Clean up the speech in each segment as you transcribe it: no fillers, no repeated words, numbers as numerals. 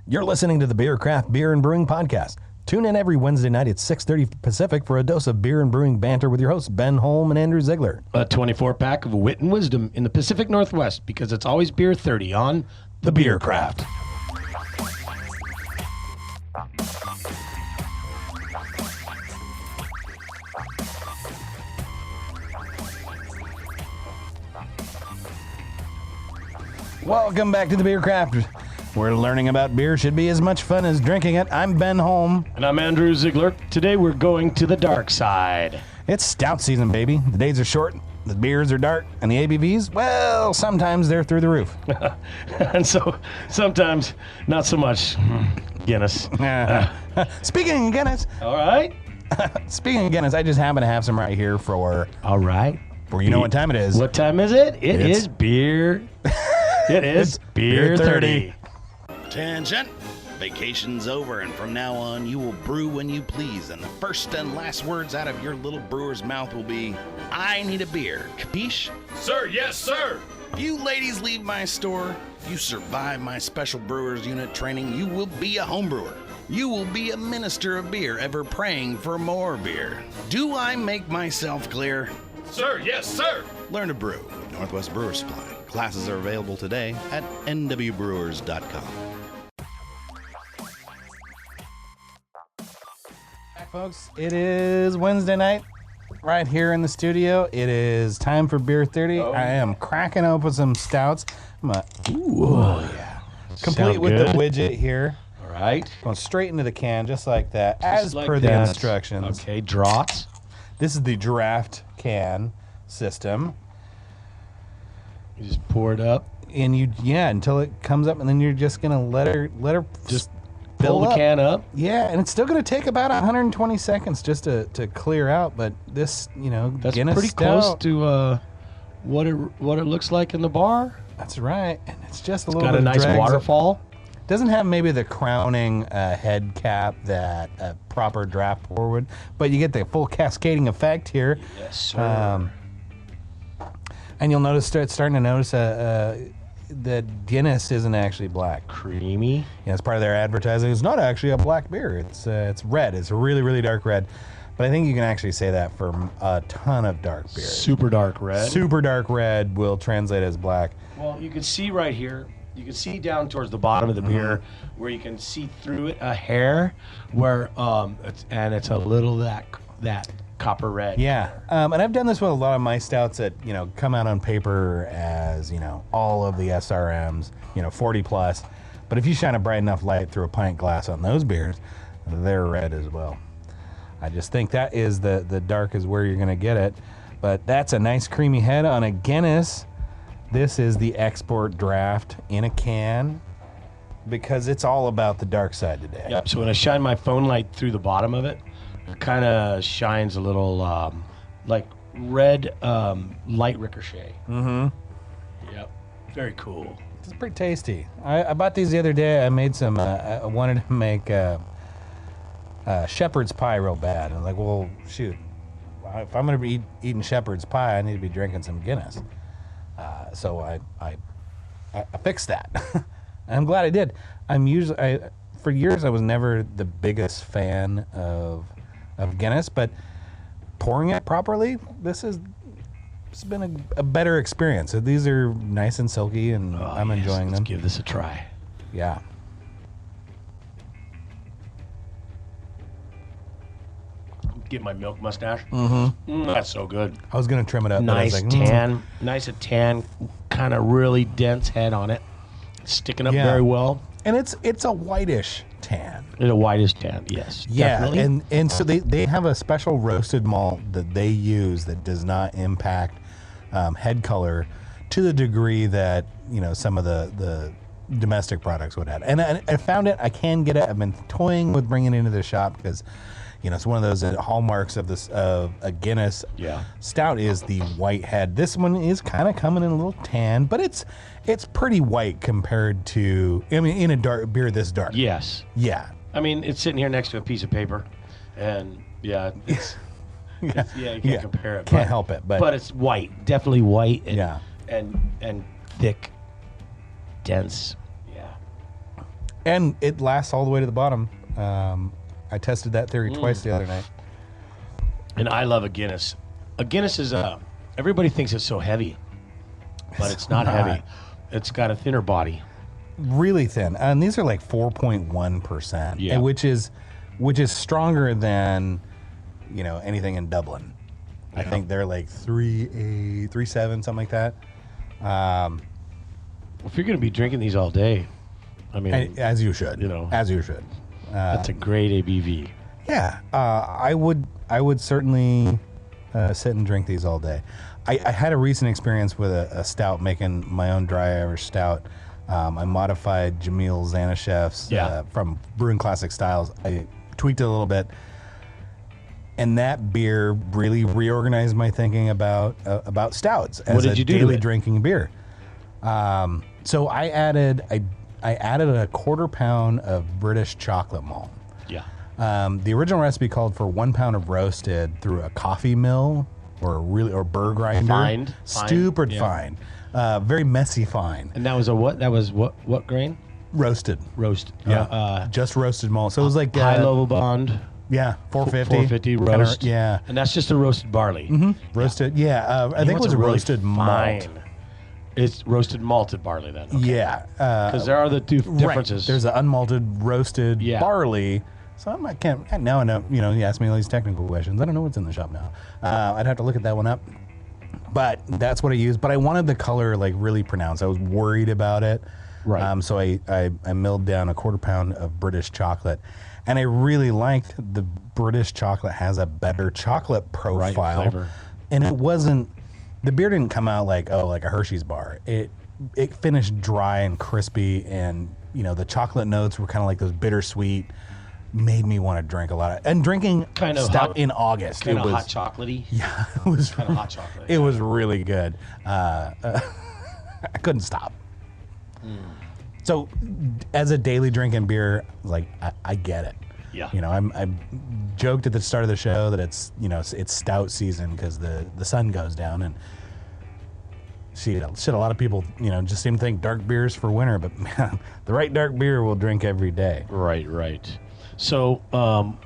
You're listening to the Beer Craft Beer and Brewing Podcast. Tune in every Wednesday night at 6:30 Pacific for a dose of beer and brewing banter with your hosts, Ben Holm and Andrew Ziegler. A 24-pack of wit and wisdom in the Pacific Northwest, because it's always Beer 30 on The Beer Craft. Welcome back to the Beer Craft, where learning about beer should be as much fun as drinking it. I'm Ben Holm. And I'm Andrew Ziegler. Today we're going to the dark side. It's stout season, baby. The days are short, the beers are dark, and the ABVs, well, sometimes they're through the roof. And so sometimes not so much Guinness. Speaking of Guinness. All right. Speaking of Guinness, I just happen to have some right here for... All right. For you know what time it is. What time is it? It is beer... It is Beer 30. Attention! Vacation's over, and from now on, you will brew when you please, and the first and last words out of your little brewer's mouth will be, I need a beer. Capiche? Sir, yes, sir! If you ladies leave my store, if you survive my special brewers unit training, you will be a home brewer. You will be a minister of beer, ever praying for more beer. Do I make myself clear? Sir, yes, sir! Learn to brew with Northwest Brewer Supply. Classes are available today at nwbrewers.com. Hi, folks. It is Wednesday night right here in the studio. It is time for Beer 30. I am cracking open some stouts. Yeah. Complete with the widget here. All right. Going straight into the can, just like that, as like per the that. instructions. Okay, draughts. This is the draft can system. You just pour it up. And until it comes up, and then you're just gonna let her Just fill fill the can up. Yeah, and it's still gonna take about 120 seconds just to clear out. But this, That's Guinness pretty Stout, close to what it looks like in the bar. That's right, and it's just a It's little got bit a nice drags waterfall. Doesn't have maybe the crowning head cap that a proper draft pour would, but you get the full cascading effect here. Yes, sir. And you'll notice, starting to notice that Guinness isn't actually black. Creamy. Yeah, it's part of their advertising. It's not actually a black beer. It's red. It's a really, really dark red. But I think you can actually say that for a ton of dark beers. Super dark red. Super dark red will translate as black. Well, you can see right here. You can see down towards the bottom of the beer where you can see through it a hair where it's a little that copper red. Yeah, and I've done this with a lot of my stouts that come out on paper as all of the SRMs 40 plus, but if you shine a bright enough light through a pint glass on those beers, they're red as well. I just think that is the dark is where you're gonna get it, but that's a nice creamy head on a Guinness. This is the export draft in a can because it's all about the dark side today. Yep. So when I shine my phone light through the bottom of it, it kind of shines a little like red light ricochet. Mm-hmm. Yep. Very cool. It's pretty tasty. I bought these the other day. I made some. I wanted to make shepherd's pie real bad. I was like, well, shoot. If I'm going to be eating shepherd's pie, I need to be drinking some Guinness. So I fixed that. I'm glad I did. For years I was never the biggest fan of Guinness, but pouring it properly, it's been a better experience. So these are nice and silky, and I'm enjoying them. Let's give this a try. Yeah. Get my milk mustache. Mm-hmm. That's so good. I was gonna trim it up. Nice but I was like, tan, nice and tan, kind of really dense head on it, sticking up Yeah. very well. And it's a whitish tan. It's a whitish tan, yes. Yeah, definitely. and so they have a special roasted malt that they use that does not impact head color to the degree that some of the domestic products would have. And I found it. I can get it. I've been toying with bringing it into the shop because it's one of those hallmarks of a Guinness stout is the white head. This one is kind of coming in a little tan, but it's pretty white compared to in a dark beer this dark. Yes. Yeah. I mean, it's sitting here next to a piece of paper, and it's you can't compare it. Can't help it, but it's white, definitely white, and Yeah. and thick, dense. Yeah. And it lasts all the way to the bottom. I tested that theory twice the other night. And I love a Guinness. A Guinness is everybody thinks it's so heavy, but it's not heavy. It's got a thinner body. Really thin. And these are like 4.1%, Yeah. which is stronger than, anything in Dublin. I think they're like 3.8, 3.7, something like that. If you're going to be drinking these all day, I mean, As you should. As you should. That's a great ABV. Yeah, I would certainly sit and drink these all day. I had a recent experience with a stout, making my own dry Irish stout. I modified Jamil Zanishev's from Brewing Classic Styles. I tweaked it a little bit, and that beer really reorganized my thinking about stouts as a daily drinking beer. So I added a 1/4 pound of British chocolate malt. Yeah. The original recipe called for 1 pound of roasted through a coffee mill or burr grinder. Fine. Stupid fine. Very messy fine. And that was a what? That was what grain? Roasted. Roast. Yeah. Just roasted malt. So it was like high level bond. Yeah, 450. 450 roast. Yeah. And that's just a roasted barley. Mm-hmm. Roasted. Yeah. I think it was a roasted malt. It's roasted malted barley then. Okay. Yeah. Because there are the two differences. Right. There's an unmalted roasted barley. So I can't. Now I know. You ask me all these technical questions. I don't know what's in the shop now. I'd have to look at that one up. But that's what I used. But I wanted the color like really pronounced. I was worried about it. Right. So I milled down a 1/4 pound of British chocolate, and I really liked the British chocolate has a better chocolate profile. Right, flavor. And it wasn't. The beer didn't come out like a Hershey's bar. It finished dry and crispy, and the chocolate notes were kind of like those bittersweet. Made me want to drink a lot and drinking kind of stout hot, in August. Kind it of was hot chocolatey. Yeah, it was kind of hot chocolate. It was really good. I couldn't stop. So, as a daily drinking beer, like I get it. Yeah. I joked at the start of the show that it's it's stout season because the sun goes down, and shit, a lot of people just seem to think dark beers for winter, but man, the right dark beer we'll drink every day. Right. So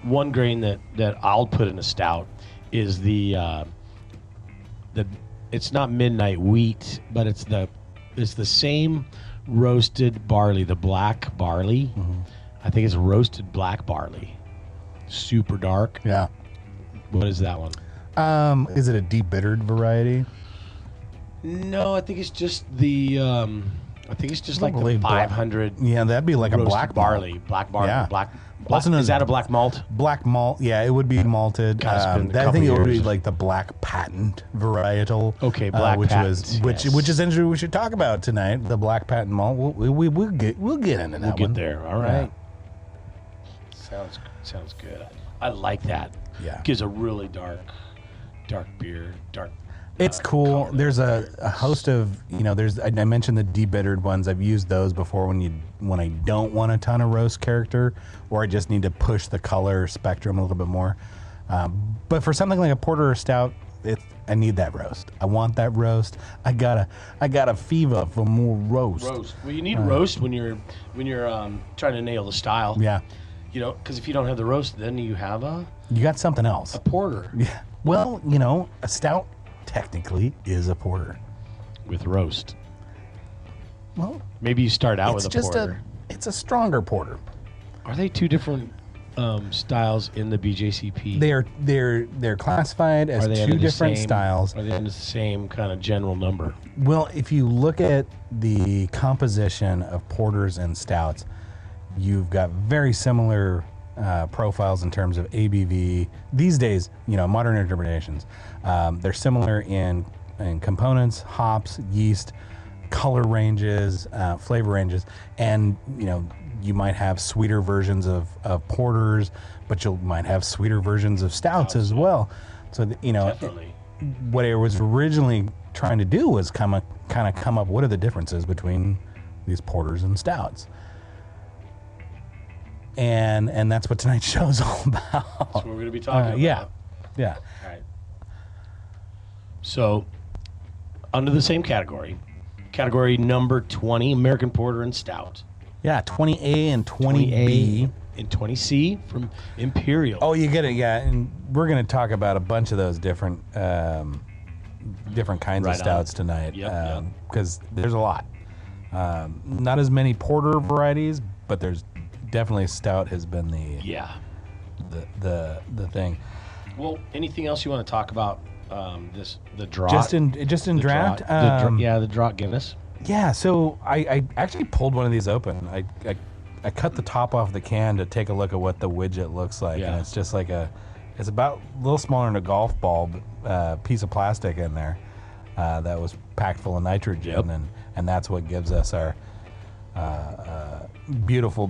one grain that I'll put in a stout is the it's not midnight wheat, but it's the same roasted barley, the black barley. Mm-hmm. I think it's roasted black barley, super dark. Yeah. What is that one? Is it a deep bittered variety? No, I think it's just the. I think it's just like the 500. Yeah, that'd be like a black barley. Black barley. Yeah. Black. Is that a black malt? Black malt. Yeah, it would be malted. I think it would be like the black patent varietal. Okay, black patent. Which is interesting. We should talk about tonight. The black patent malt. We'll get into that. We'll get there. All right. Yeah. Sounds good. I like that. Yeah. Gives a really dark beer. It's cool. There's a host of, I mentioned the de-bittered ones. I've used those before when I don't want a ton of roast character, or I just need to push the color spectrum a little bit more. But for something like a porter or stout, I need that roast. I want that roast. I got a fever for more roast. Well, you need roast when you're trying to nail the style. Yeah. Because if you don't have the roast, then you have you got something else. A porter. Yeah. Well, a stout technically is a porter with roast. Well, maybe you start out with a porter. It's a stronger porter. Are they two different styles in the BJCP? They're classified as two different styles. Are they in the same kind of general number? Well, if you look at the composition of porters and stouts, you've got very similar profiles in terms of ABV. These days, modern interpretations, they're similar in components, hops, yeast, color ranges, flavor ranges, and you might have sweeter versions of porters, but you might have sweeter versions of stouts as well. So Definitely. What I was originally trying to do was come up what are the differences between these porters and stouts. And that's what tonight's show is all about. That's what we're going to be talking about. Yeah. All right. So, under the same category number 20, American Porter and Stout. Yeah, 20A and 20B. and 20C from Imperial. Oh, you get it, yeah. And we're going to talk about a bunch of those different kinds of stouts tonight. Because there's a lot. Not as many porter varieties, but there's definitely stout has been the thing. Well, anything else you want to talk about? The draught. Just in draft. The draught Guinness. Yeah. So I actually pulled one of these open. I cut the top off the can to take a look at what the widget looks like, and it's just like it's about a little smaller than a golf ball piece of plastic in there that was packed full of nitrogen, and that's what gives us our beautiful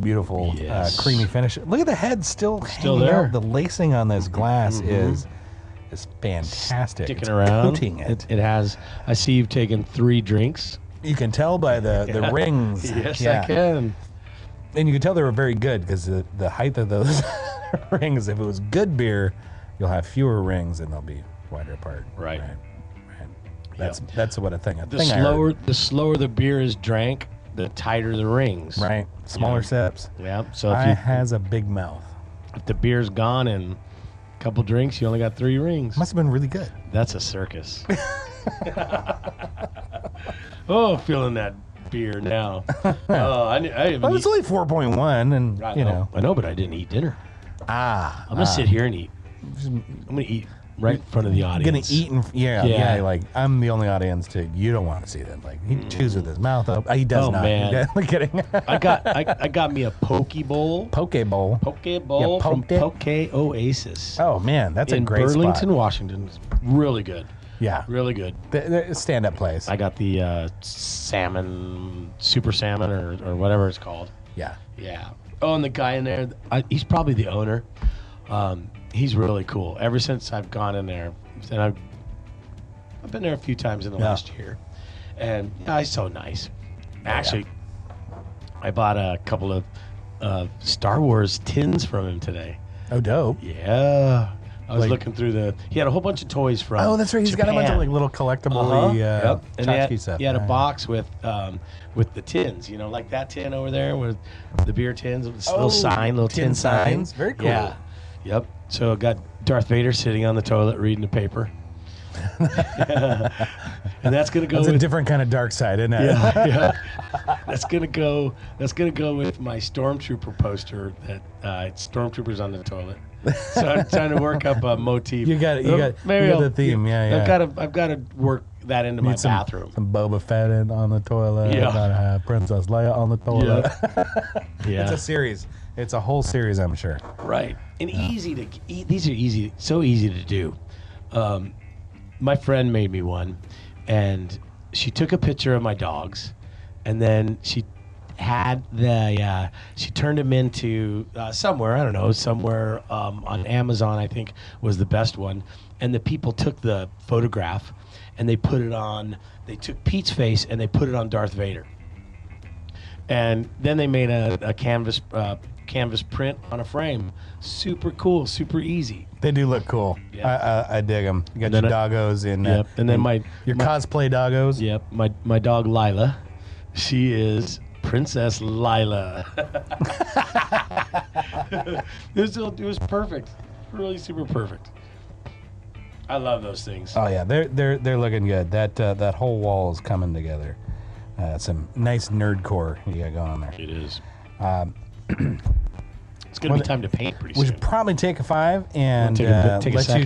creamy finish. Look at the head still there. The lacing on this glass is fantastic. Sticking around. Coating it. It has. I see you've taken 3 drinks. You can tell by the rings. Yes, I can. And you can tell they were very good because the height of those rings, if it was good beer, you'll have fewer rings and they'll be wider apart. Right. That's what The slower the beer is drank, the tighter the rings. Right. Smaller sips. Yeah. So if has a big mouth. If the beer's gone in a couple drinks, you only got 3 rings. Must have been really good. That's a circus. Oh, feeling that beer now. It's only 4.1, and I know, but I didn't eat dinner. I'm gonna sit here and eat. I'm gonna eat right in front of the audience. Gonna eat like I'm the only audience you don't want to see that. Like he chews with his mouth up. He does not. Man. I'm kidding. I got me a poke bowl. Poke bowl from Poke Oasis. Oh man, that's a great Burlington, spot. Washington. It's really good. Yeah, really good. The stand-up place. I got the salmon, super salmon, or whatever it's called. Yeah. Oh, and the guy in there, he's probably the owner. He's really cool. Ever since I've gone in there, and I've been there a few times in the last year, and he's so nice. Actually, I bought a couple of Star Wars tins from him today. Oh, dope. Yeah. I was looking through he had a whole bunch of toys from Oh, that's right. He's Japan. got a bunch of little collectible and tchotchke stuff. He had a box with the tins, like that tin over there with the beer tins, with this little tin signs. Very cool. Yeah. Yep. So I got Darth Vader sitting on the toilet reading the paper. And that's gonna go. That's a different kind of dark side, isn't it? Yeah. That's gonna go with my Stormtrooper poster. That it's Stormtroopers on the toilet. So I'm trying to work up a motif. You got the theme. I've got to work that into my bathroom. Some Boba Fett on the toilet. Yeah. Gotta have Princess Leia on the toilet. Yeah. It's a series. It's a whole series, I'm sure. Right. And easy to eat. These are so easy to do. My friend made me one, and she took a picture of my dogs, and then she had she turned them into somewhere on Amazon, I think was the best one, and the people took the photograph and they took Pete's face and they put it on Darth Vader, and then they made a canvas print on a frame. Super cool, super easy. They do look cool. Yeah. I dig them. You got your doggos in. Yep. And then your cosplay doggos. Yep. My dog Lila, she is Princess Lila. It was perfect. Really super perfect. I love those things. Oh yeah, they're looking good. That whole wall is coming together. Some nice nerdcore you got going on there. It is. It's gonna be time to paint pretty soon. We should probably take a 5 and take a second?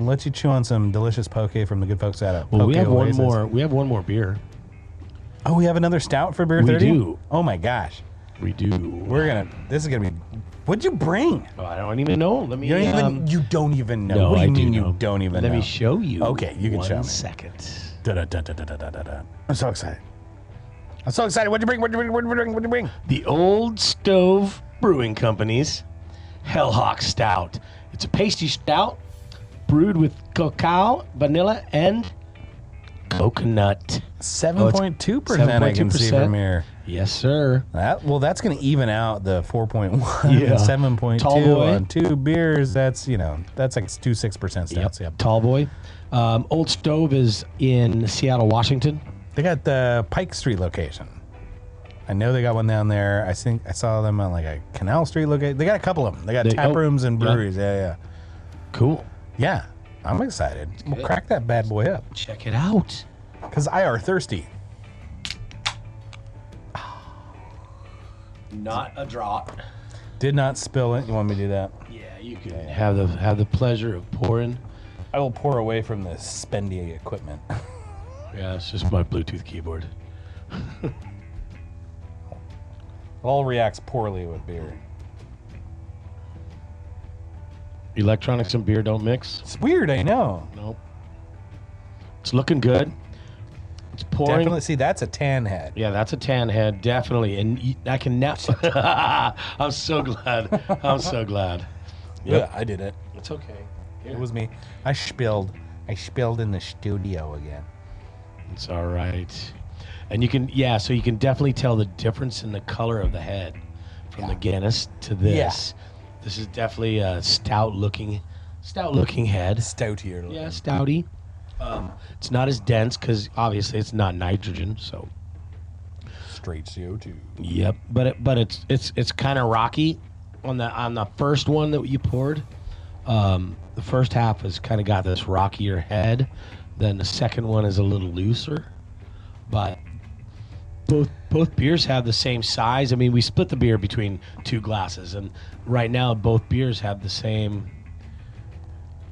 let you chew on some delicious poke from the good folks at Well, we have Oasis. one more beer. Oh, we have another stout for beer 30? We do. Oh my gosh. We do. This is gonna be. What'd you bring? Oh, I don't even know. Let me. You don't even know. No, What do you mean know. you don't even know? Let me show you. Okay, you can show me. 1 second. I'm so excited. What'd you bring? The Old Stove Brewing Company's Hellhawk Stout. It's a pasty stout brewed with cacao, vanilla, and coconut. 7.2% I can see from here. Yes, sir. That's going to even out the 4.1 Yeah. and 7.2 Tall boy. on 2 beers. That's like 2.6% stouts. Yep. Tall boy. Old Stove is in Seattle, Washington. They got the Pike Street location. I know they got one down there. I think I saw them on like a Canal Street location. They got a couple of them. They got tap rooms and breweries. Yeah. Cool. Yeah, I'm excited. We'll crack that bad boy up. Check it out. Because I are thirsty. Not a drop. Did not spill it. You want me to do that? Yeah, you can have the pleasure of pouring. I will pour away from the spendy equipment. Yeah, it's just my Bluetooth keyboard. All reacts poorly with beer. Electronics and beer don't mix. It's weird, I know. Nope. It's looking good. It's pouring. Definitely. See, that's a tan head. Yeah, that's a tan head, definitely. And I can now. I'm so glad. I'm so glad. Yep. Yeah, I did it. It's okay. Here. It was me. I spilled in the studio again. It's all right. And you can, so you can definitely tell the difference in the color of the head from the Guinness to this. Yeah. This is definitely a stout looking head. Stoutier looking. Yeah, stouty. It's not as dense because obviously it's not nitrogen, so straight CO2. Yep, but it's kind of rocky on the first one that you poured. The first half has kind of got this rockier head. Then the second one is a little looser, but both beers have the same size. I mean, we split the beer between 2 glasses, and right now both beers have the same.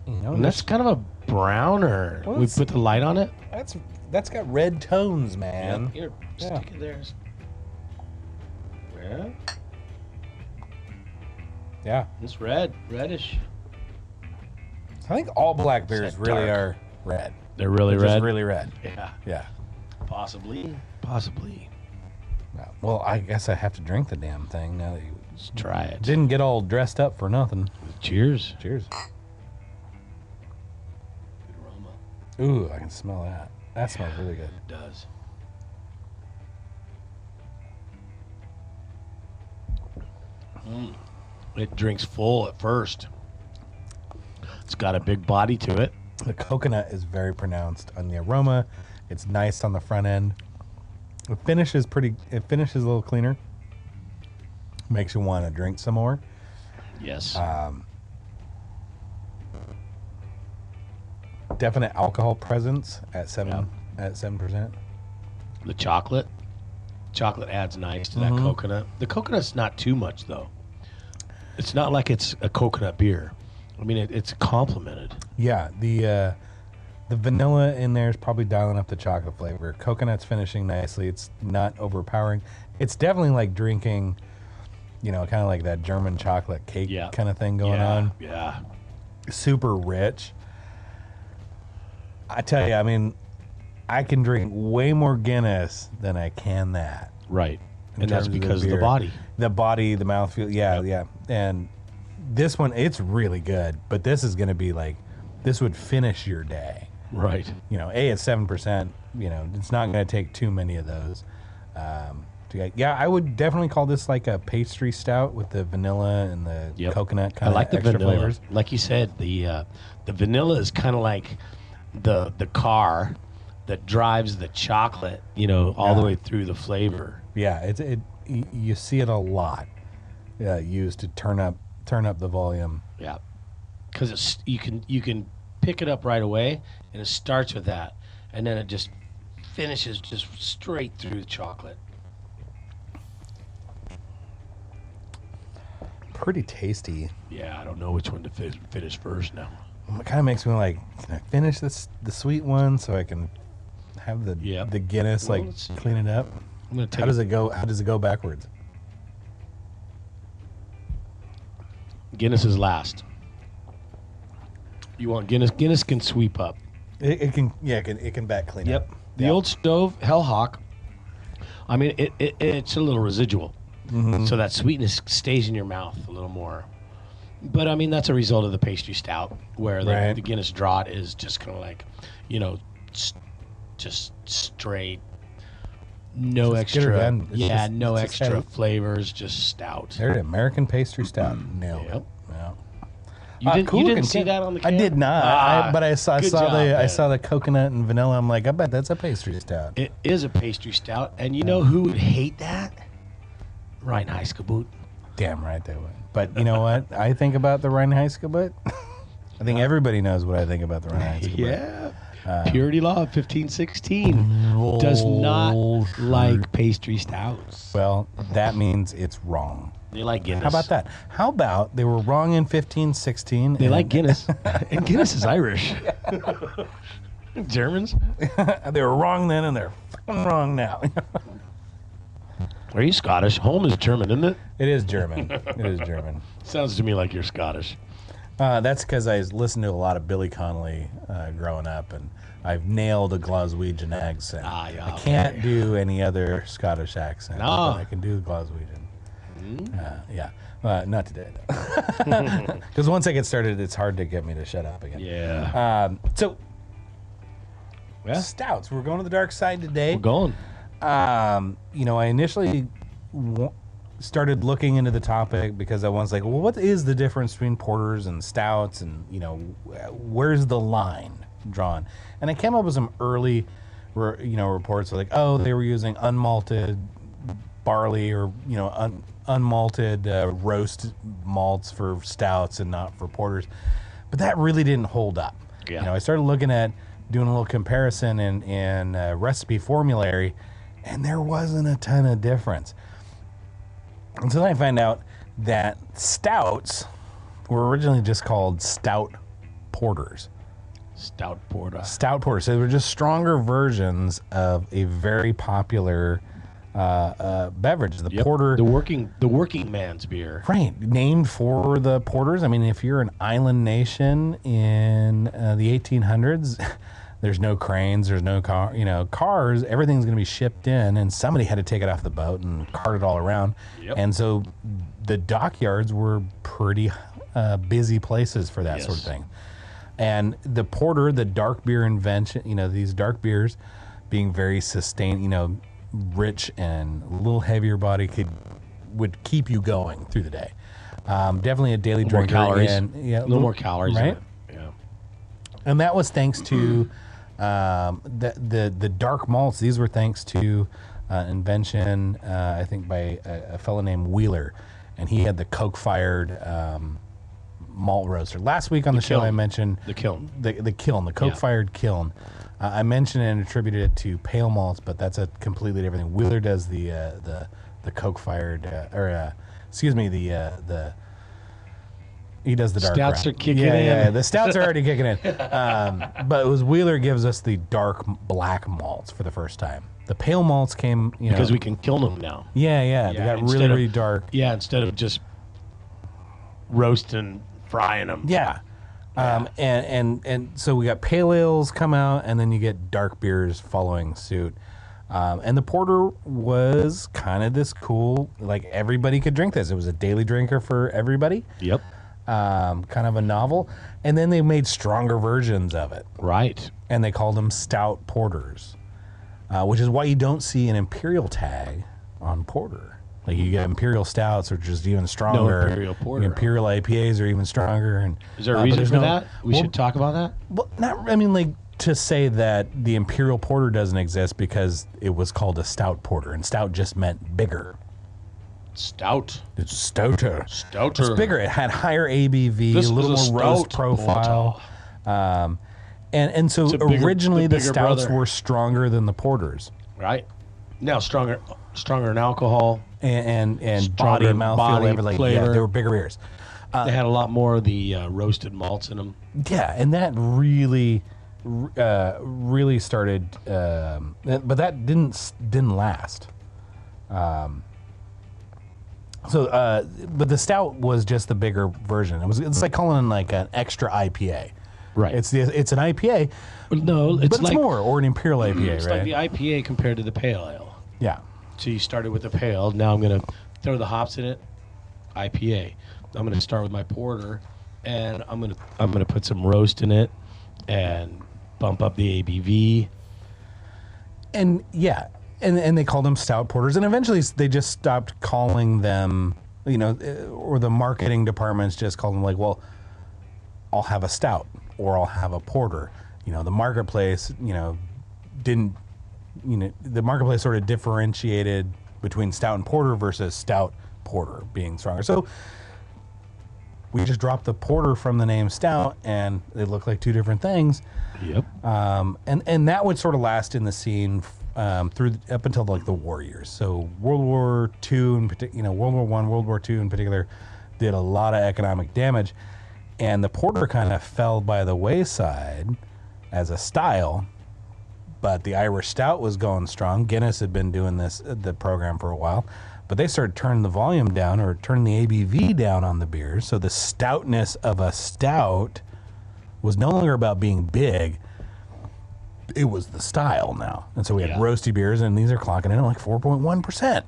And that's kind of a brown, or we put the light on it. That's got red tones, man. Here, stick it there. Yeah. Yeah. It's reddish. I think all black beers really dark. are red. They're really They're red. Just really red. Yeah. Yeah. Possibly. Yeah. Well, I guess I have to drink the damn thing now that you Let's try it. didn't get all dressed up for nothing. Cheers. Cheers. Good aroma. Ooh, I can smell that. That smells really good. It does. It drinks full at first. It's got a big body to it. The coconut is very pronounced on the aroma. It's nice on the front end. It finishes a little cleaner. Makes you want to drink some more. Yes. Definite alcohol presence at 7%. The chocolate adds nice to that coconut. The coconut's not too much though. It's not like it's a coconut beer. I mean, it's complemented. Yeah, the vanilla in there is probably dialing up the chocolate flavor. Coconut's finishing nicely. It's not overpowering. It's definitely like drinking, kind of like that German chocolate cake kind of thing going on. Yeah. Super rich. I tell you, I mean, I can drink way more Guinness than I can that. Right. And that's because of the body. The body, the mouthfeel. Yeah. And this one, it's really good, but this is going to be like, this would finish your day. Right. It's 7%, it's not going to take too many of those. I would definitely call this like a pastry stout with the vanilla and the coconut kind of extra vanilla flavors. Like you said, the vanilla is kind of like the car that drives the chocolate, all the way through the flavor. Yeah, you see it a lot used to turn up the volume. Yeah, because you can pick it up right away, and it starts with that, and then it just finishes just straight through the chocolate. Pretty tasty. Yeah, I don't know which one to finish first now. It kind of makes me like, can I finish the sweet one so I can have the Guinness clean it up? I'm gonna take How does it go? How does it go backwards? Guinness is last. You want Guinness? Guinness can sweep up. It can back clean up. The Old Stove Hellhawk. I mean, it's a little residual, so that sweetness stays in your mouth a little more. But I mean, that's a result of the pastry stout, where the Guinness draught is just kind of like, just straight, no extra. No extra flavors, just stout. There's an American pastry stout. Nailed it. You didn't see that on the can? I did not. But I saw the coconut and vanilla. I'm like, I bet that's a pastry stout. It is a pastry stout, and you know who would hate that? Reinheitsgebot. Damn right they would. But you know what I think about the Reinheitsgebot? I think everybody knows what I think about the Reinheitsgebot. Yeah. Purity law of 1516 does not like pastry stouts. Well, that means it's wrong. They like Guinness. How about that? How about they were wrong in 1516? They like Guinness. And Guinness is Irish. Germans? They were wrong then and they're fucking wrong now. Are you Scottish? Home is German, isn't it? It is German. It is German. Sounds to me like you're Scottish. That's because I listened to a lot of Billy Connolly growing up, and I've nailed a Glaswegian accent. Yeah, I can't do any other Scottish accent, but I can do Glaswegian. Not today, because once I get started, it's hard to get me to shut up again. Yeah. Stouts. We're going to the dark side today. We're going. I initially started looking into the topic because I was like, well, what is the difference between porters and stouts, and where's the line drawn? And I came up with some early reports like, oh, they were using unmalted barley or unmalted roast malts for stouts and not for porters, but that really didn't hold up. I started looking at doing a little comparison in recipe formulary, and there wasn't a ton of difference. And so then I find out that stouts were originally just called stout porters. Stout porter. Stout porters. So they were just stronger versions of a very popular beverage. The porter. The working man's beer. Right. Named for the porters. I mean, if you're an island nation in the 1800s, there's no cranes, there's no cars, everything's going to be shipped in, and somebody had to take it off the boat and cart it all around. Yep. And so the dockyards were pretty busy places for that sort of thing. And the porter, the dark beer invention, these dark beers being very sustained, rich and a little heavier body would keep you going through the day. Definitely a daily drinker. More calories. And, a little more calories. Right? In it. Yeah. And that was thanks to the dark malts. These were thanks to invention, I think, by a fellow named Wheeler, and he had the coke-fired malt roaster. Last week on the show, I mentioned the kiln, the coke-fired kiln. I mentioned and attributed it to pale malts, but that's a completely different thing. Wheeler does the coke-fired, he does the dark stouts brown. are kicking in. Yeah, the stouts are already kicking in. But it was Wheeler gives us the dark black malts for the first time. The pale malts came, because we can kill them now. Yeah, they got really dark. Yeah, instead of just roasting, frying them. Yeah. And so we got pale ales come out, and then you get dark beers following suit. And the porter was kind of this cool, like everybody could drink this. It was a daily drinker for everybody. Yep. Kind of a novel. And then they made stronger versions of it. Right. And they called them stout porters, which is why you don't see an imperial tag on porter. Like you get imperial stouts, which is even stronger. No imperial porter. Imperial IPAs are even stronger. And is there a reason for that? We should talk about that. Well, to say that the imperial porter doesn't exist because it was called a stout porter, and stout just meant bigger. Stout. It's stouter. Stouter. It's bigger. It had higher ABV, a little more roast profile. And so originally the stouts were stronger than the porters. Right. Now stronger in alcohol. And body, mouthfeel, everything. Flavor. Yeah, they were bigger beers. They had a lot more of the roasted malts in them. Yeah, and that really started, but that didn't last. But the stout was just the bigger version. It's like calling it like an extra IPA. Right. It's an IPA. No, it's like more, or an imperial IPA, it's right? It's like the IPA compared to the pale ale. Yeah. So you started with the pale. Now I'm going to throw the hops in it. IPA. I'm going to start with my porter, and I'm going to put some roast in it, and bump up the ABV. And yeah, and they called them stout porters, and eventually they just stopped calling them, or the marketing departments just called them like, well, I'll have a stout or I'll have a porter. The marketplace, the marketplace sort of differentiated between stout and porter versus stout porter being stronger. So we just dropped the porter from the name stout, and they look like two different things. Yep. And that would sort of last in the scene up until like the war years. So World War II in particular, World War I, World War II in particular, did a lot of economic damage, and the porter kind of fell by the wayside as a style. But the Irish stout was going strong. Guinness had been doing the program for a while, but they started turning the volume down or turning the ABV down on the beers. So the stoutness of a stout was no longer about being big. It was the style now. And so we had roasty beers, and these are clocking in at like 4.1%.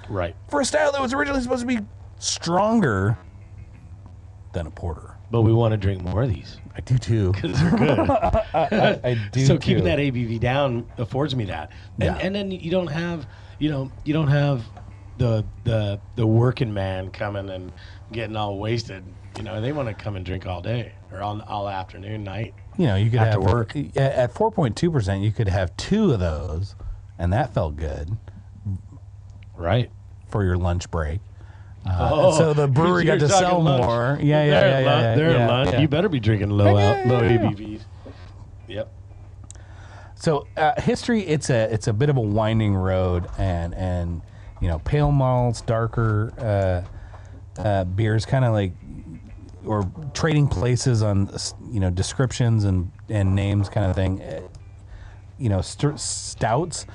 Right. For a style that was originally supposed to be stronger than a porter. But we want to drink more of these. I do too. Because they're good. I do so too. keeping that ABV down affords me that. And then you don't have, you don't have the working man coming and getting all wasted. They want to come and drink all day or all afternoon, night. You could after have work. At 4.2%, you could have 2 of those, and that felt good. Right. For your lunch break. So the brewery got to sell lunch. more. They're lunch. Yeah. You better be drinking low ABVs. Yep. So history, it's a bit of a winding road, and pale malts, darker beers, kind of like, or trading places on descriptions and names, kind of thing. Stouts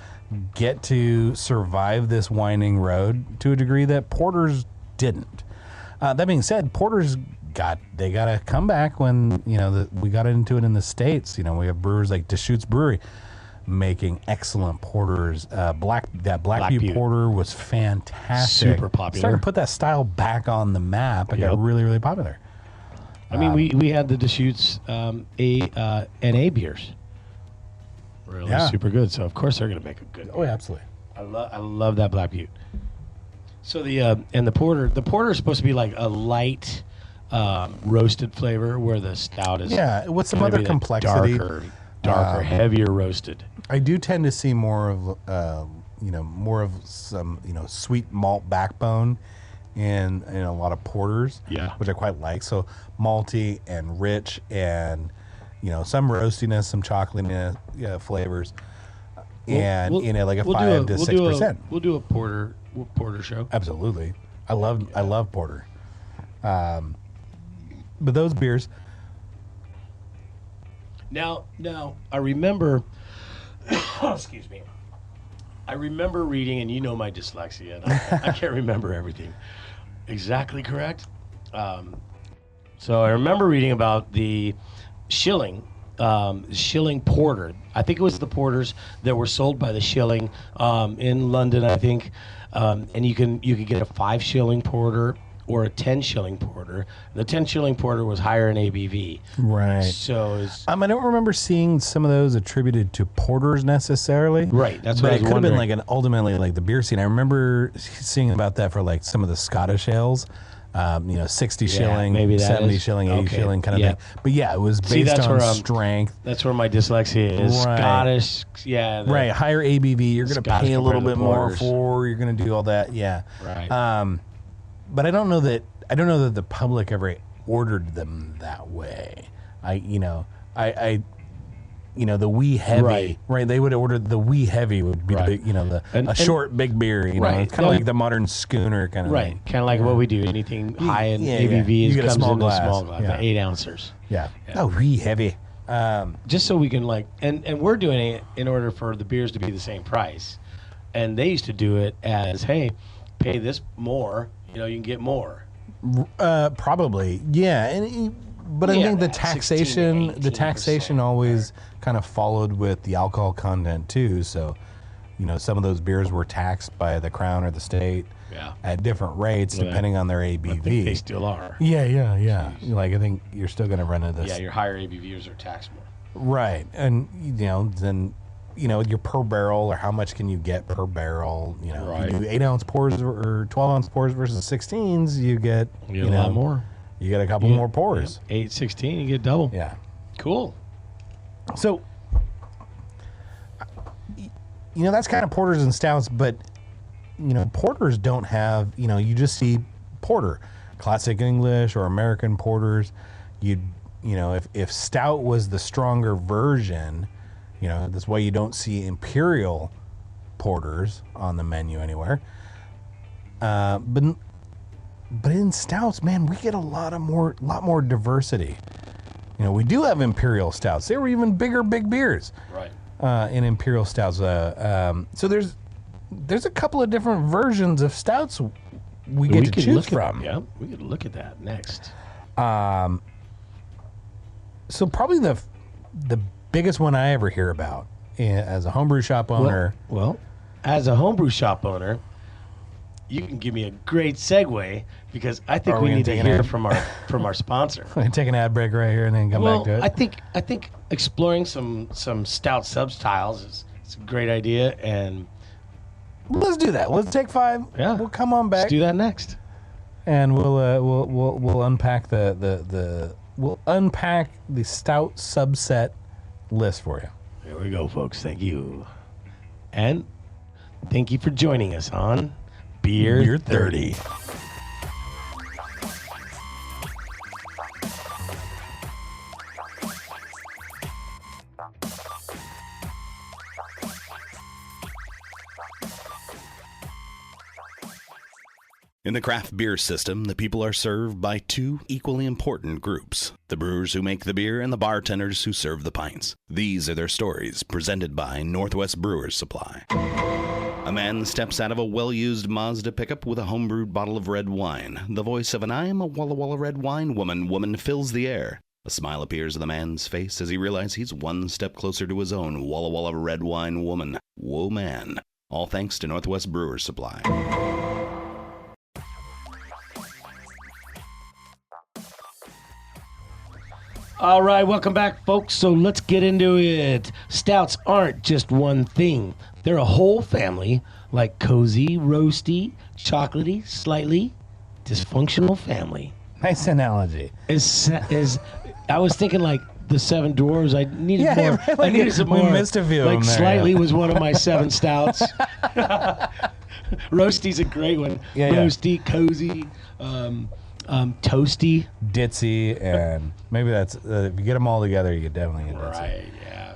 get to survive this winding road to a degree that porters didn't. That being said, porters got a comeback when we got into it in the States. We have brewers like Deschutes Brewery making excellent porters. Black Butte porter was fantastic. Super popular. Started to put that style back on the map. It got really, really popular. I mean, we had the Deschutes NA beers. Really super good. So of course they're going to make a good beer. Oh, yeah, absolutely. I love that Black Butte. So the porter is supposed to be like a light roasted flavor, where the stout is with some other complexity, darker, heavier roasted. I do tend to see more of some sweet malt backbone in a lot of porters, which I quite like. So malty and rich, and some roastiness, some chocolatiness flavors, and like a 5 to 6%. We'll do a porter show. Absolutely, I love porter. But those beers. Now I remember. Excuse me. I remember reading, and my dyslexia, and I can't remember everything exactly correct. So I remember reading about the Shilling porter. I think it was the porters that were sold by the Shilling in London, I think. And you could get a 5 shilling porter or a 10 shilling porter. The 10 shilling porter was higher in ABV. Right. So I don't remember seeing some of those attributed to porters necessarily. Right. That's what I was it could have been wondering. ultimately like the beer scene. I remember seeing about that for like some of the Scottish ales. 60 shilling, maybe that 70 is. shilling, 80 Okay. shilling kind of thing. But it was based that's on where, strength. That's where my dyslexia is. Right. Scottish, Right, higher ABV. You're going to Scottish pay a little compared bit to the more porters. for. You're going to do all that. Yeah. Right. But I don't know that the public ever ordered them that way. The wee heavy, right? They would have ordered the wee heavy would be the big, a short big beer. Right. It's kind of like the modern schooner kind of thing. Kind of like what we do. Anything high in ABV You get a comes small in glass. a small glass, Yeah. 8 ounces. Yeah. Oh, wee heavy. Just so we can and we're doing it in order for the beers to be the same price. And they used to do it as, hey, pay this more, you can get more. Probably, yeah. But I think the 16 to taxation 18%, always kind of followed with the alcohol content too. So, some of those beers were taxed by the Crown or the state at different rates depending on their ABV. I think they still are. Yeah. Like I think you're still going to run into this. Yeah, your higher ABVs are taxed more. Right, and then your per barrel or how much can you get per barrel? Right. You do 8 ounce pours or 12 ounce pours versus 16s, you get You get a lot more. You get a couple more pours. 8, 16, you get double. Yeah. Cool. So, that's kind of porters and stouts, but porters don't have, you just see porter, classic English or American porters. If stout was the stronger version, that's why you don't see imperial porters on the menu anywhere. But in stouts, man, we get a lot more diversity. We do have imperial stouts. They were even big beers. Right. In imperial stouts. So there's a couple of different versions of stouts we get to choose from. Yeah, we could look at that next. So probably the biggest one I ever hear about as a homebrew shop owner. Well, as a homebrew shop owner, you can give me a great segue because I think we need to hear from our sponsor. We can take an ad break right here and then come back to it. I think exploring some stout sub-styles is a great idea, and let's do that. Let's take 5. Yeah, we'll come on back. Let's do that next, and we'll unpack we'll unpack the stout subset list for you. Here we go, folks. Thank you, and thank you for joining us on Beer 30. In the craft beer system, the people are served by 2 equally important groups: the brewers who make the beer and the bartenders who serve the pints. These are their stories, presented by Northwest Brewers Supply. A man steps out of a well-used Mazda pickup with a homebrewed bottle of red wine. The voice of an "I am a Walla Walla red wine woman" fills the air. A smile appears on the man's face as he realizes he's one step closer to his own Walla Walla red wine woman. Whoa, man. All thanks to Northwest Brewers Supply. All right, welcome back, folks. So let's get into it. Stouts aren't just one thing. They're a whole family, like cozy, roasty, chocolatey, slightly dysfunctional family. Nice analogy. I was thinking like the 7 Dwarves. I needed more. Right, I needed some more. We missed a few of them there, slightly was one of my 7 stouts. Roasty's a great one. Yeah, Roasty, cozy. Toasty, ditzy, and maybe that's if you get them all together, you could definitely get ditzy. Right,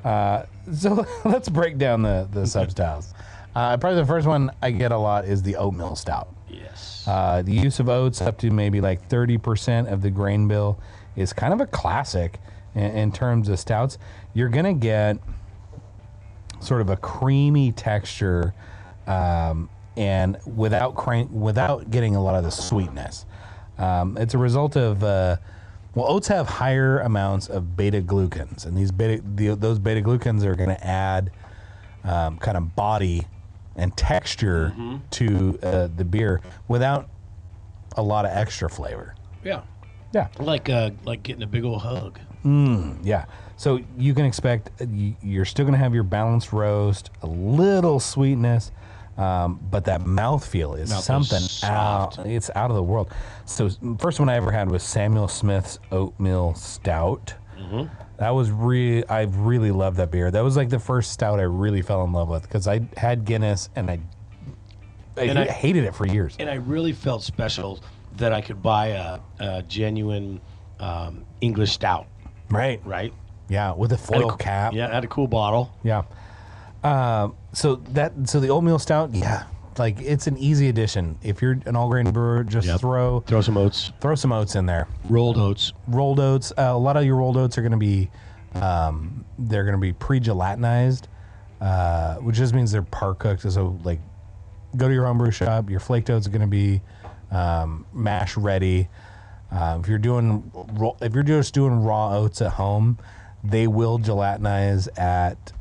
yeah. So let's break down the sub styles. Probably the first one I get a lot is the oatmeal stout. Yes. The use of oats up to maybe like 30% of the grain bill is kind of a classic in terms of stouts. You're gonna get sort of a creamy texture, and without getting a lot of the sweetness. It's a result of, oats have higher amounts of beta-glucans, and those beta-glucans are going to add kind of body and texture to the beer without a lot of extra flavor. Yeah. Yeah. Like getting a big old hug. Yeah. So you can expect you're still going to have your balanced roast, a little sweetness, but that mouthfeel is something out. It's out of the world. So first one I ever had was Samuel Smith's Oatmeal Stout. That was I really loved that beer. That was like the first stout I really fell in love with because I had Guinness and I hated it for years. And I really felt special that I could buy a genuine English stout. Right. Right. Yeah, with a foil cap. Yeah, it had a cool bottle. Yeah. So the oatmeal stout, like it's an easy addition. If you're an all grain brewer, just throw some oats. Throw some oats in there. Rolled oats. A lot of your rolled oats are going to be, they're going to be pre-gelatinized, which just means they're par cooked. So like, go to your homebrew shop. Your flaked oats are going to be mash ready. If you're just doing raw oats at home, they will gelatinize at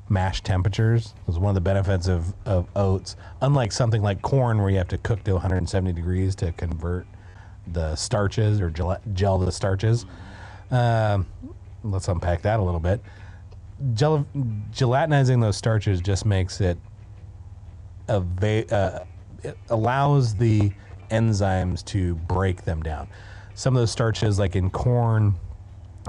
mash temperatures. It's one of the benefits of oats. Unlike something like corn where you have to cook to 170 degrees to convert the starches or gel the starches. Let's unpack that a little bit. Gelatinizing those starches just makes it it allows the enzymes to break them down. Some of those starches, like in corn,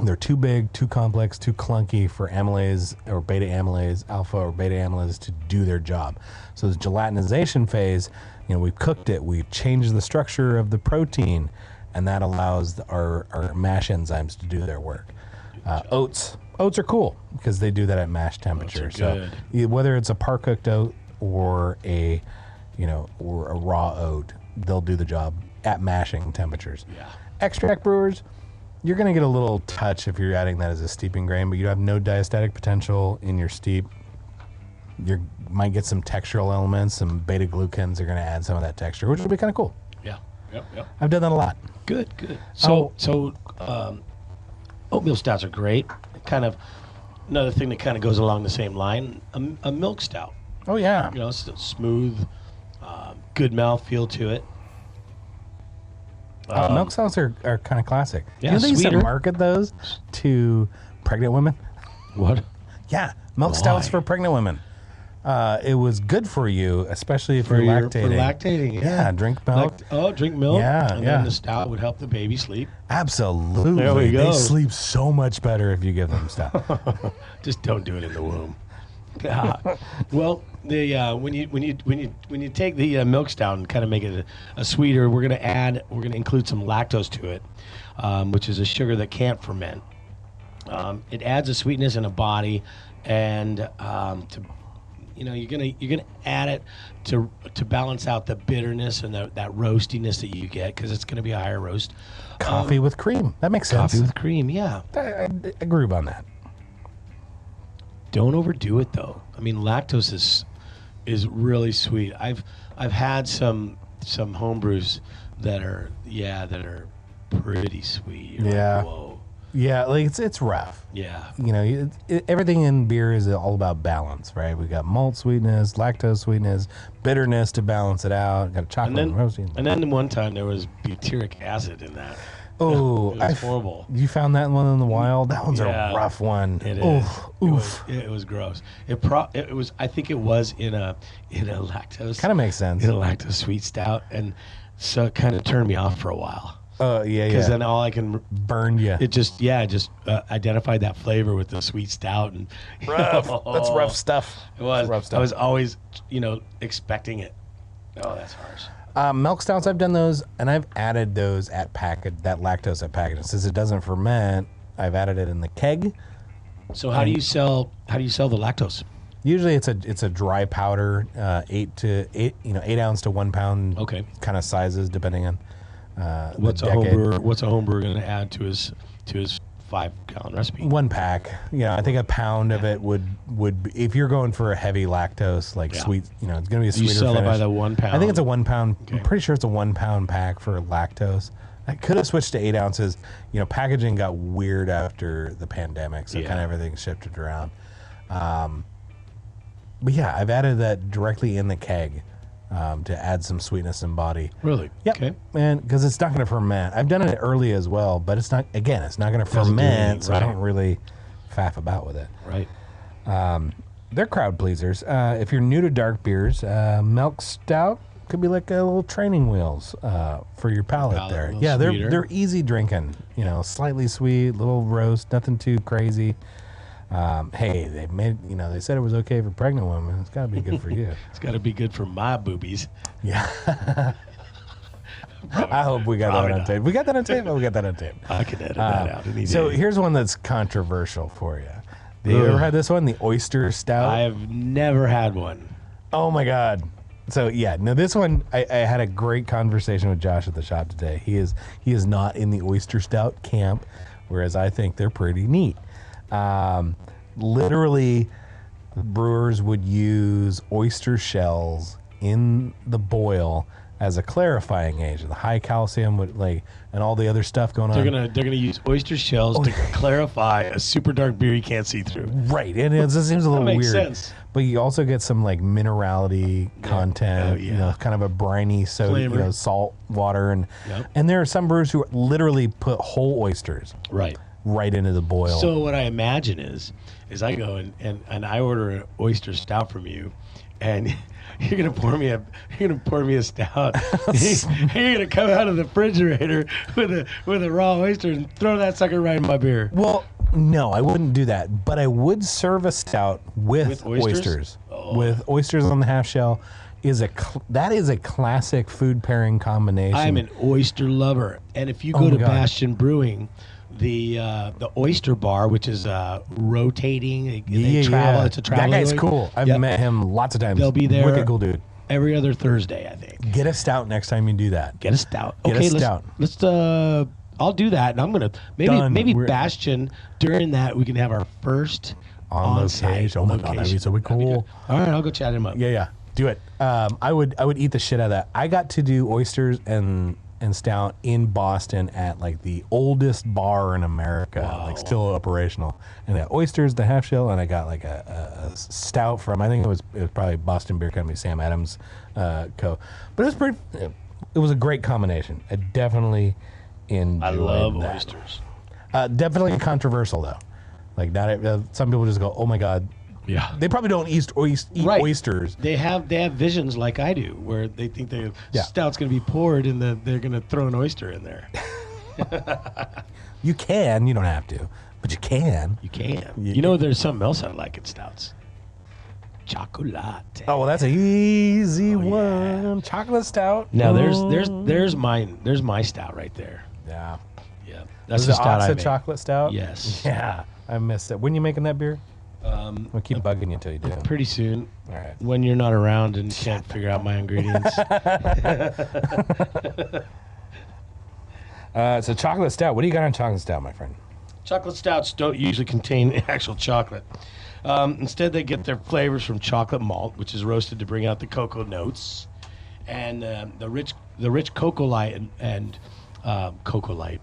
They're too big, too complex, too clunky for amylase or beta amylase, alpha or beta amylase to do their job. So the gelatinization phase, we've cooked it, we've changed the structure of the protein, and that allows our mash enzymes to do their work. Oats are cool because they do that at mash temperature. So whether it's a par cooked oat or a raw oat, they'll do the job at mashing temperatures. Yeah. Extract brewers, you're going to get a little touch if you're adding that as a steeping grain, but you have no diastatic potential in your steep. You might get some textural elements, some beta glucans are going to add some of that texture, which will be kind of cool. Yeah. Yep. I've done that a lot. Good. So oatmeal stouts are great. Kind of another thing that kind of goes along the same line, a milk stout. Oh, yeah. It's smooth, good mouthfeel to it. Milk stouts are kind of classic. Yeah, they used to sweeter. market those to pregnant women? What? Yeah, milk stouts for pregnant women. It was good for you, especially if you're lactating. For lactating, yeah. Drink milk. Drink milk. Yeah, and then the stout would help the baby sleep. Absolutely. There we go. They sleep so much better if you give them stout. Just don't do it in the womb. Well, when you take the milk stout and kind of make it a sweeter, we're gonna include some lactose to it, which is a sugar that can't ferment. It adds a sweetness in a body, and you're gonna add it to balance out the bitterness and that roastiness that you get, because it's gonna be a higher roast. Coffee with cream. That makes sense. Coffee with cream, yeah. I agree on that. Don't overdo it though. I mean, lactose is really sweet. I've had some homebrews that are pretty sweet. You're Yeah. like, whoa. Yeah, like it's rough. Yeah. Everything in beer is all about balance, right? We got malt sweetness, lactose sweetness, bitterness to balance it out. Got chocolate and roasting. And then one time there was butyric acid in that. Oh, it was horrible. You found that one in the wild? That one's a rough one. It Oof. It was gross. It was. I think it was in a lactose. Kind of makes sense. In a lactose sweet stout, and so it kind of turned me off for a while. Yeah. Because then all I can burn you. It just identified that flavor with the sweet stout and rough. That's rough stuff. It was rough stuff. I was always expecting it. Oh, that's harsh. Milk stouts, I've done those, and I've added those that lactose at packaging. Since it doesn't ferment, I've added it in the keg. So how do you sell the lactose? Usually it's a dry powder, 8 ounce to 1 pound. Okay. Kind of sizes depending on What's a homebrewer going to add to his 5-gallon recipe? 1 pack. I think a pound of it would be, if you're going for a heavy lactose, sweet, it's going to be a sweeter You sell finish. it by the 1 pound? I think it's a 1 pound. Okay. I'm pretty sure it's a 1 pound pack for lactose. I could have switched to 8 ounces. Packaging got weird after the pandemic, so kind of everything shifted around. But yeah, I've added that directly in the keg to add some sweetness and body. Really? Yep. Okay. And because it's not going to ferment. I've done it early as well, but it's not going to ferment, so I don't really faff about with it. Right. They're crowd pleasers. If you're new to dark beers, milk stout could be like a little training wheels for your palate there. Yeah, they're easy drinking. Slightly sweet, little roast, nothing too crazy. Hey, they said it was okay for pregnant women. It's got to be good for you. It's got to be good for my boobies. Yeah. I hope we got that on tape. We got that on tape? Oh, we got that on tape. I could edit that out any day. So here's one that's controversial for you. Have you ever had this one, the Oyster Stout? I have never had one. Oh, my God. So, this one, I had a great conversation with Josh at the shop today. He is not in the Oyster Stout camp, whereas I think they're pretty neat. Literally, brewers would use oyster shells in the boil as a clarifying agent. The high calcium and all the other stuff going on. They're gonna use oyster shells to clarify a super dark beer you can't see through. Right, and it seems a little that makes weird. Sense. But you also get some minerality content. Kind of a briny soda, salt water, and there are some brewers who literally put whole oysters right into the boil. So what I imagine is I go and I order an oyster stout from you, and you're gonna pour me a stout. You're gonna come out of the refrigerator with a raw oyster and throw that sucker right in my beer. Well, no, I wouldn't do that, but I would serve a stout with oysters. Oh. With oysters on the half shell. That is a classic food pairing combination. I'm an oyster lover, and if you go to Bastion Brewing, the oyster bar, which is rotating, they travel. It's a travel. That guy's cool. I've met him lots of times. They'll be there. Wicked cool dude. Every other Thursday, I think. Get a stout next time you do that. Get a stout. Get a stout. Let's I'll do that, and I'm gonna maybe Bastion. During that, we can have our first on-site. Oh my god, that'd be so cool. All right, I'll go chat him up. Yeah. Do it. I would eat the shit out of that. I got to do oysters and stout in Boston at like the oldest bar in America, like still operational. And I got oysters, the half shell, and I got like a stout from, I think it was probably Boston Beer Company, Sam Adams Co. But it was a great combination. I definitely enjoyed that. I love oysters. Definitely controversial though. Like some people just go, oh my god. Yeah, they probably don't eat oysters. They have visions like I do, where they think the stout's going to be poured and they're going to throw an oyster in there. You can. You don't have to, but you can. You can. You know, there's something else I like in stouts. Chocolate. Oh, well, that's an easy one. Chocolate stout. Now there's my stout right there. Yeah. That's the stout I made. Chocolate stout. Yes. Yeah, I missed it. When you making that beer? I'll keep bugging you until you do. Pretty soon. All right. When you're not around and can't figure out my ingredients. So chocolate stout. What do you got on chocolate stout, my friend? Chocolate stouts don't usually contain actual chocolate. Instead, they get their flavors from chocolate malt, which is roasted to bring out the cocoa notes, and the rich cocoa light and cocoa light,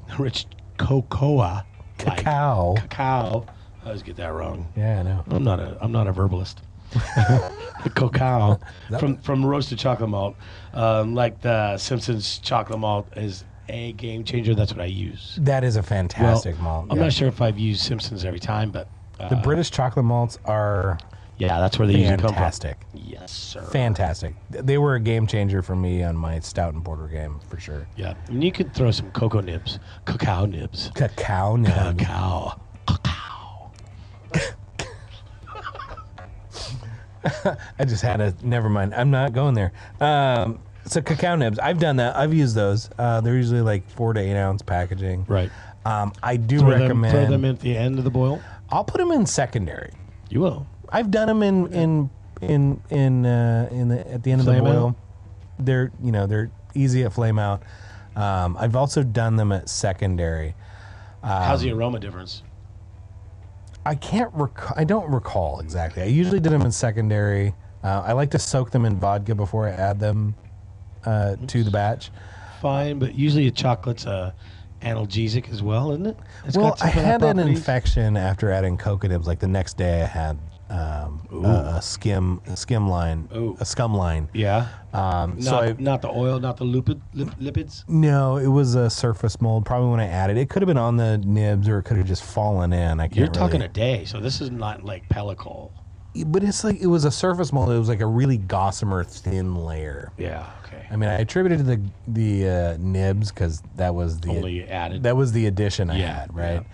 the rich cocoa cacao. Cacao. I always get that wrong. Yeah, I know. I'm not a verbalist. The cacao from roasted chocolate malt, like the Simpsons chocolate malt, is a game changer. That's what I use. That is a fantastic malt. I'm not sure if I've used Simpsons every time, but the British chocolate malts are that's where they usually come from. Fantastic. Yes, sir. Fantastic. They were a game changer for me on my stout and porter game for sure. Yeah, and you could throw some cacao nibs. Cacao I just had a, never mind. I'm not going there. So cacao nibs, I've done that. I've used those. They're usually like 4 to 8 ounce packaging. Right. I do recommend. Throw them at the end of the boil. I'll put them in secondary. You will. I've done them at the end of the boil. They're easy at flame out. I've also done them at secondary. How's the aroma difference? I don't recall exactly. I usually did them in secondary. I like to soak them in vodka before I add them to the batch. Fine, but usually a chocolate's analgesic as well, isn't it? I had an infection after adding cocoa nibs. Like the next day, I had a scum line. Yeah. Not the oil, not the lipids. No, it was a surface mold. Probably when I added it, could have been on the nibs or it could have just fallen in. You're talking a day, so this is not like pellicle. But it's like it was a surface mold. It was like a really gossamer thin layer. Yeah. Okay. I mean, I attributed to the nibs because that was the only added. That was the addition I had, right?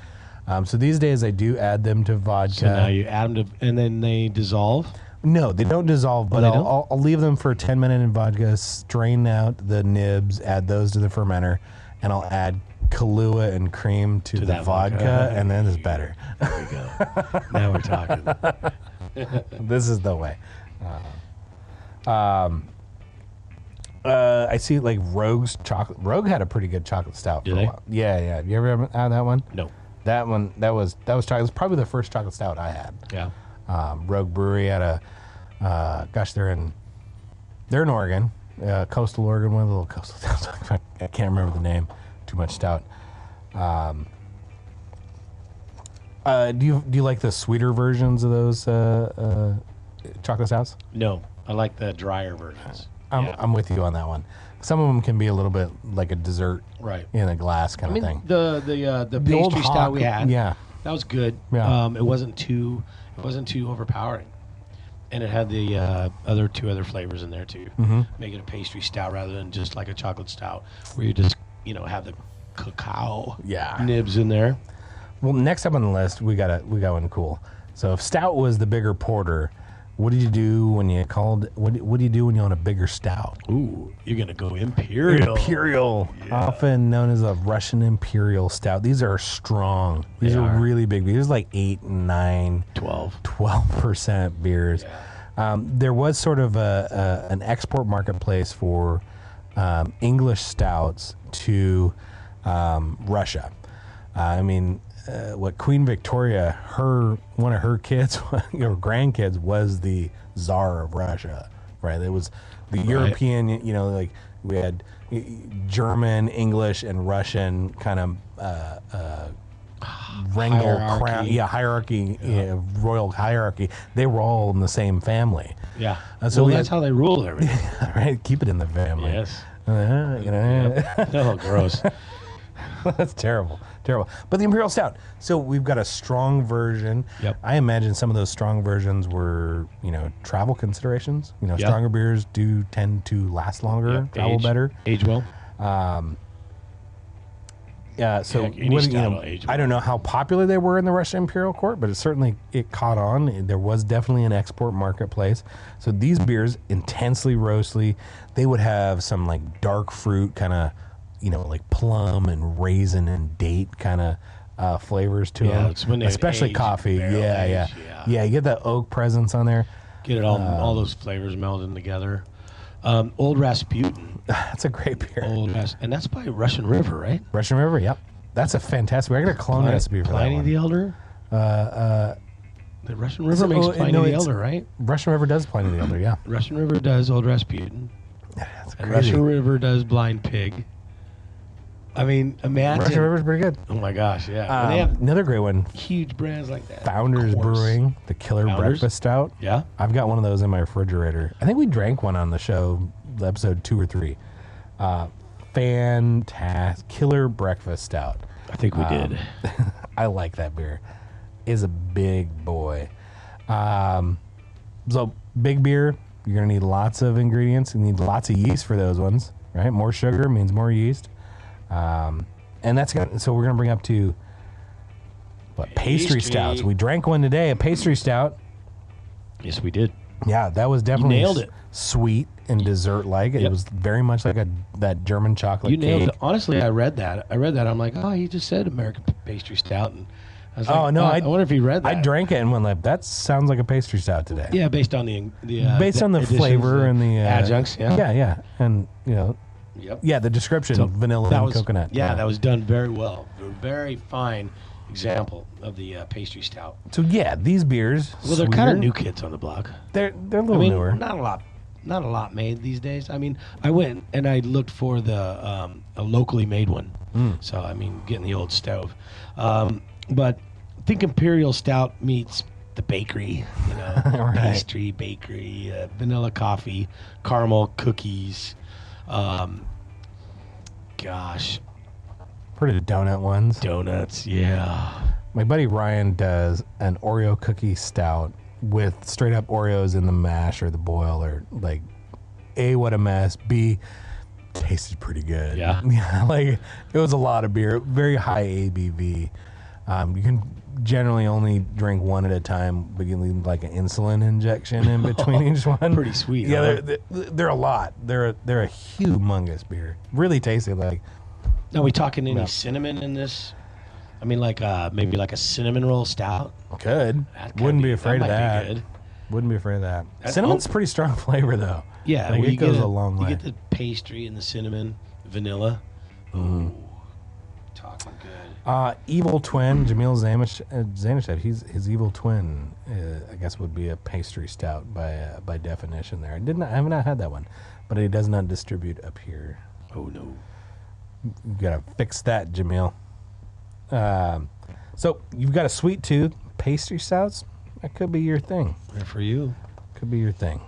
Yeah. So these days I do add them to vodka. So now you add them and then they dissolve. No, they don't dissolve, but I'll leave them for 10 minutes in vodka, strain out the nibs, add those to the fermenter, and I'll add Kahlua and cream to the vodka, and then it's better. There we go. Now we're talking. This is the way. I see like Rogue's chocolate. Rogue had a pretty good chocolate stout for a while. Yeah. You ever had that one? No. That was chocolate. It was probably the first chocolate stout I had. Yeah. Rogue Brewery had a they're in Oregon, coastal Oregon, one of the little coastal towns. I can't remember the name. Too much stout. Do you like the sweeter versions of those chocolate stouts? No, I like the drier versions. I'm with you on that one. Some of them can be a little bit like a dessert, right, in a glass kind of thing. The pastry stout we had, that was good. Yeah. It wasn't too overpowering. And it had the two other flavors in there too. Make it a pastry stout rather than just like a chocolate stout, where you just have the cacao nibs in there. Well, next up on the list, we got one cool. So if stout was the bigger porter, what did you do when you called? What do you do when you want a bigger stout? Ooh, you're gonna go imperial. Imperial, often known as a Russian imperial stout. These are strong. These are really big. These are like 8, 9, 12% beers. Yeah. There was sort of an export marketplace for English stouts to Russia. I mean, what Queen Victoria, one of her kids, or grandkids, was the Tsar of Russia, right? It was the European, like we had German, English, and Russian kind of wrangle, hierarchy, royal hierarchy. They were all in the same family. Yeah. So that's how they rule everything. Right? Keep it in the family. Yes. Oh, gross. That's terrible. But the Imperial Stout. So we've got a strong version. Yep. I imagine some of those strong versions were, travel considerations. Stronger beers do tend to last longer, travel better. Age well. So I don't know how popular they were in the Russian Imperial Court, but it caught on. There was definitely an export marketplace. So these beers, intensely roastly, they would have some like dark fruit kind of, like plum and raisin and date kind of flavors to them. Especially coffee. Yeah. You get that oak presence on there. Get it all those flavors melding together. Old Rasputin. That's a great beer. And that's by Russian River, right? Russian River, yep. That's a fantastic beer. I got a clone recipe for Pliny that one. the Elder? The Russian River makes Pliny the Elder, right? Russian River does Pliny the Elder, yeah. Russian River does Old Rasputin. That's and crazy. Russian River does Blind Pig. I mean, imagine. Russian River's pretty good. Oh my gosh, yeah. They have another great one. Huge brands like that. Founders Brewing, the Killer Breakfast Stout. Yeah. I've got one of those in my refrigerator. I think we drank one on the show, episode 2 or 3. Fantastic. Killer Breakfast Stout. I think we did. I like that beer. Is a big boy. So big beer, you're going to need lots of ingredients. You need lots of yeast for those ones, right? More sugar means more yeast. And so we're going to bring up to pastry stouts. We drank one today, a pastry stout. Yes, we did. Yeah, that was definitely nailed it. Sweet and dessert-like. It was very much like that German chocolate cake. You nailed it. Honestly, I read that. I'm like, he just said American pastry stout. And I was like, I wonder if he read that. I drank it and went like, that sounds like a pastry stout today. Yeah, based on the flavor and the adjuncts. Yeah, and Yep. Yeah, the description, vanilla and coconut. Yeah, that was done very well. A very fine example of the pastry stout. So these beers. Well, they're kind of new kids on the block. They're a little newer. Not a lot made these days. I mean, I went and I looked for a locally made one. So getting the old stove. But I think Imperial Stout meets the bakery, right. Pastry, bakery, vanilla coffee, caramel cookies. Pretty donut ones. Donuts, yeah. My buddy Ryan does an Oreo cookie stout with straight up Oreos in the mash or the boil, or like, A, what a mess. B, tasted pretty good. Yeah. Like it was a lot of beer, very high ABV. You can generally only drink one at a time, but you need like an insulin injection in between each one. Pretty sweet. Yeah, they're a lot. They're a humongous beer. Really tasty. Like, are we talking any cinnamon in this? I mean, like maybe like a cinnamon roll stout. Could. Wouldn't be afraid of that. Good. Wouldn't be afraid of that. Cinnamon's pretty strong flavor though. Yeah, like it goes a long way. You get the pastry and the cinnamon, vanilla. Ooh, talking good. Evil twin, Jamil Zanishev. His evil twin, I guess, would be a pastry stout by definition. There, I have not had that one, but it does not distribute up here. Oh no, you gotta fix that, Jamil. So you've got a sweet tooth, pastry stouts. That could be your thing. Good for you. Could be your thing.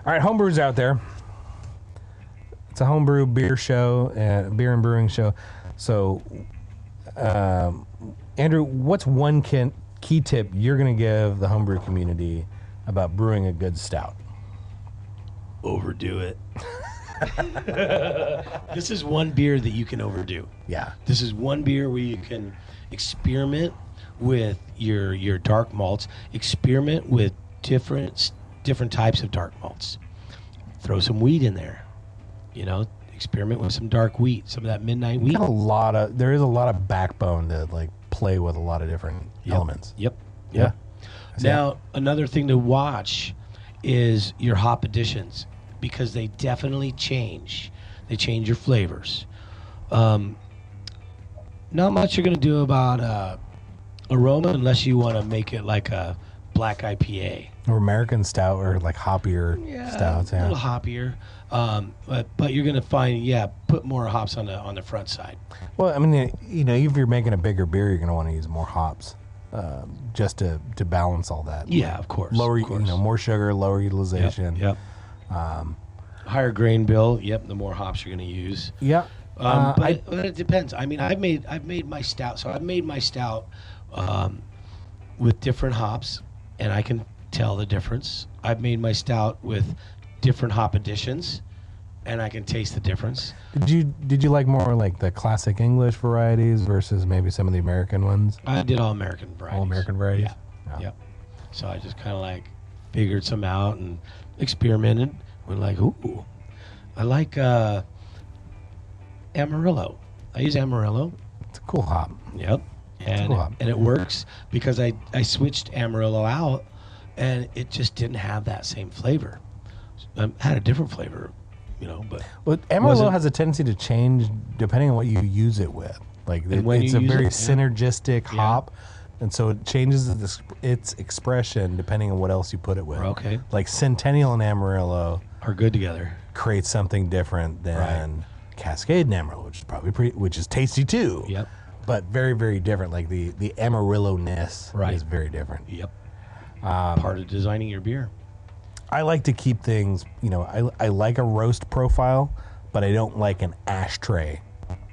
All right, homebrewers out there. It's a homebrew beer show, beer and brewing show. So, Andrew, what's one key key tip you're going to give the homebrew community about brewing a good stout? Overdo it. This is one beer that you can overdo. Yeah. This is one beer where you can experiment with your dark malts, experiment with different types of dark malts. Throw some wheat in there. Experiment with some dark wheat, some of that midnight wheat. There is a lot of backbone to like play with a lot of different elements. Yep. Yeah. Now, another thing to watch is your hop additions, because they definitely change. They change your flavors. Not much you're going to do about aroma unless you want to make it like a black IPA. Or American stout, or like hoppier stouts. A little hoppier. But you're going to find, put more hops on the front side. Well, I mean, if you're making a bigger beer, you're going to want to use more hops, just to balance all that. Yeah, of course. More sugar, lower utilization. Yep. Higher grain bill. Yep. The more hops you're going to use. Yeah. But it depends. I mean, I've made my stout. So I've made my stout with different hops, and I can tell the difference. I've made my stout with different hop additions, and I can taste the difference. Did you like more like the classic English varieties versus maybe some of the American ones? I did all American varieties. All American varieties? Yeah. Yep. So I just kind of like figured some out and experimented. We're like, ooh, I like Amarillo. I use Amarillo. It's a cool hop. Yep. And it works because I switched Amarillo out, and it just didn't have that same flavor. Had a different flavor, but Amarillo has a tendency to change depending on what you use it with. Like it's a very synergistic hop, and so it changes its expression depending on what else you put it with. Okay. Like Centennial and Amarillo are good together. Create something different than Cascade and Amarillo, which is tasty too. Yep. But very, very different. Like the Amarillo-ness is very different. Yep. Part of designing your beer. I like to keep things, I like a roast profile, but I don't like an ashtray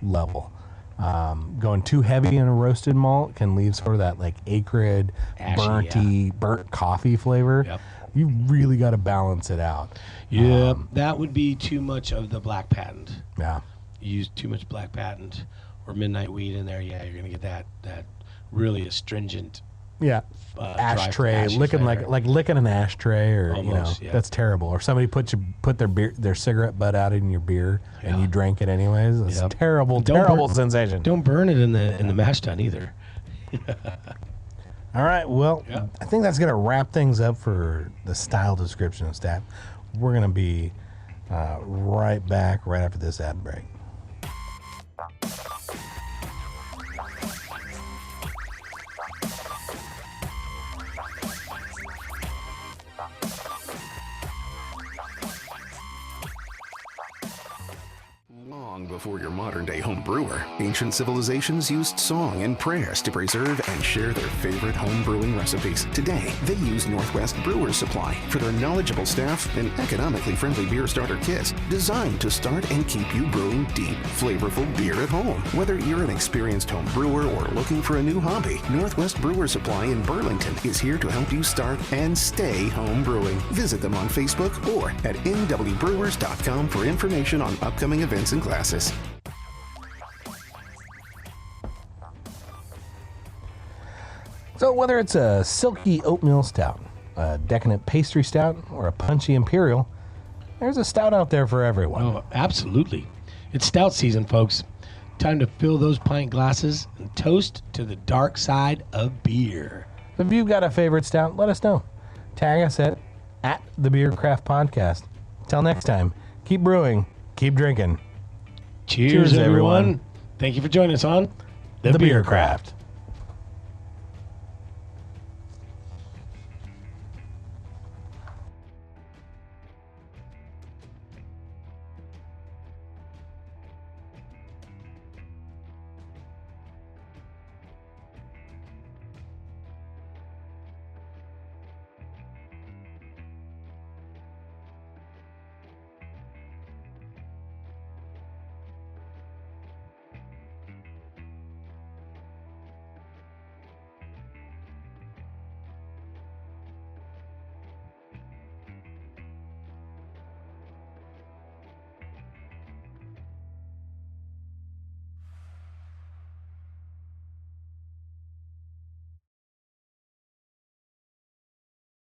level. Going too heavy in a roasted malt can leave sort of that like acrid, burnt coffee flavor. Yep. You really got to balance it out. Yep. That would be too much of the black patent. Yeah. You use too much black patent or midnight wheat in there, you're going to get that really astringent. Yeah. Ashtray, licking flavor. like licking an ashtray, or almost, that's terrible. Or somebody put their cigarette butt out in your beer and you drank it anyways. It's terrible sensation. Don't burn it in the mash tun either. All right, well, I think that's gonna wrap things up for the style description of Stout. We're gonna be right back right after this ad break. Long before your modern-day home brewer, ancient civilizations used song and prayers to preserve and share their favorite home brewing recipes. Today, they use Northwest Brewers Supply for their knowledgeable staff and economically friendly beer starter kits designed to start and keep you brewing deep, flavorful beer at home. Whether you're an experienced home brewer or looking for a new hobby, Northwest Brewers Supply in Burlington is here to help you start and stay home brewing. Visit them on Facebook or at nwbrewers.com for information on upcoming events and classes. So whether it's a silky oatmeal stout, a decadent pastry stout, or a punchy imperial, there's a stout out there for everyone. Oh, absolutely. It's stout season, folks. Time to fill those pint glasses and toast to the dark side of beer. If you've got a favorite stout, let us know. Tag us at the Beer Craft Podcast. Till next time, keep brewing, keep drinking. Cheers, everyone. Thank you for joining us on The Beer Craft.